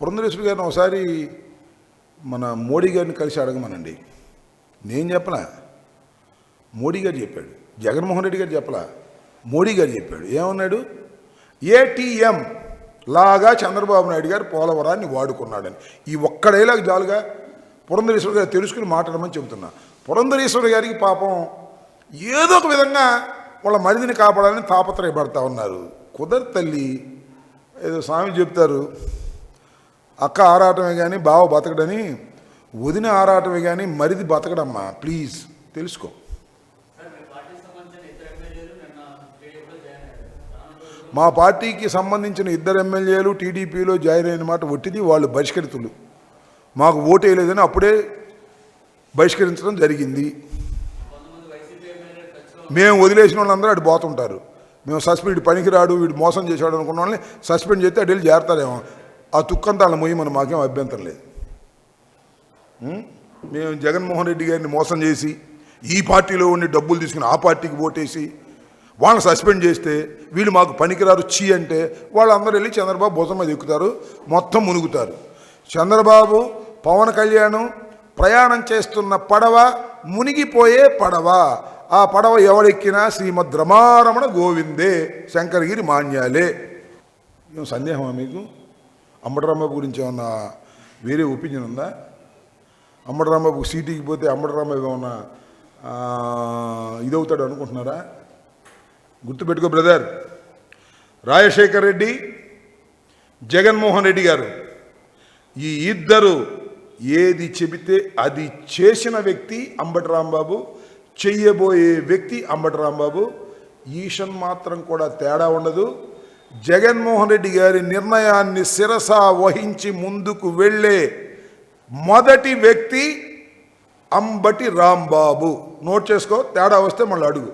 పురంధరేశ్వరి గారిని ఒకసారి మన మోడీ గారిని కలిసి అడగమనండి. నేను చెప్పలా, మోడీ గారు చెప్పాడు. జగన్మోహన్ రెడ్డి గారు చెప్పలా, మోడీ గారు చెప్పాడు. ఏమన్నాడు? ఏటీఎం లాగా చంద్రబాబు నాయుడు గారు పోలవరాన్ని వాడుకున్నాడని. ఈ ఒక్కడేలాగా జాలుగా పురంధరేశ్వరి గారు తెలుసుకుని మాట్లాడమని చెబుతున్నా. పురంధరేశ్వరి గారికి పాపం ఏదో ఒక విధంగా వాళ్ళ మరిదిని కాపాడాలని తాపత్రయపడతా ఉన్నారు. కుదరదు తల్లి. ఏదో స్వామి చెప్తారు, అక్క ఆరాటమే కానీ బావ బతకడని, వదిన ఆరాటమే కానీ మరిది బతకడమ్మా. ప్లీజ్ తెలుసుకో. మా పార్టీకి సంబంధించిన 2 ఎమ్మెల్యేలు టీడీపీలో జాయిన్ అయిన మాట ఒట్టిది. వాళ్ళు బహిష్కరితులు. మాకు ఓటు వేయలేదని అప్పుడే బహిష్కరించడం జరిగింది. మేము వదిలేసిన వాళ్ళందరూ అటు పోతుంటారు. మేము సస్పెండ్, పనికిరాడు, వీడు మోసం చేశాడు అనుకున్న వాళ్ళని సస్పెండ్ చేస్తే అటు వెళ్ళి చేరతారేమో. ఆ తుక్కంతా వాళ్ళ మొయ్యి మనం మాకేం అభ్యంతరం లేదు. మేము జగన్మోహన్ రెడ్డి గారిని మోసం చేసి ఈ పార్టీలో ఉండి డబ్బులు తీసుకుని ఆ పార్టీకి ఓటేసి వాళ్ళని సస్పెండ్ చేస్తే వీళ్ళు మాకు పనికిరారు చీ అంటే వాళ్ళందరూ వెళ్ళి చంద్రబాబు భుజం మీద ఎక్కుతారు, మొత్తం మునుగుతారు. చంద్రబాబు, పవన్ కళ్యాణ్ ప్రయాణం చేస్తున్న పడవ మునిగిపోయే పడవ. ఆ పడవ ఎవడెక్కినా శ్రీమద్ రమారమణ గోవిందే, శంకరగిరి మాన్యాలే. ఏం సందేహమా మీకు? అంబటి రాంబాబు గురించి ఏమన్నా వేరే ఒపీనియన్ ఉందా? అంబటి రాంబాబుకు సీటీకి పోతే అంబటి రాంబాబు ఏమన్నా ఇదవుతాడు అనుకుంటున్నారా? గుర్తుపెట్టుకో బ్రదర్. రాజశేఖర్ రెడ్డి, జగన్మోహన్ రెడ్డి గారు, ఈ ఇద్దరు ఏది చెబితే అది చేసిన వ్యక్తి అంబటి రాంబాబు, చెయ్యబోయే వ్యక్తి అంబటి రాంబాబు. ఈషన్ మాత్రం కూడా తేడా ఉండదు. జగన్మోహన్ రెడ్డి గారి నిర్ణయాన్ని శిరస వహించి ముందుకు వెళ్ళే మొదటి వ్యక్తి అంబటి రాంబాబు. నోట్ చేసుకో, తేడా వస్తే మళ్ళీ అడుగు.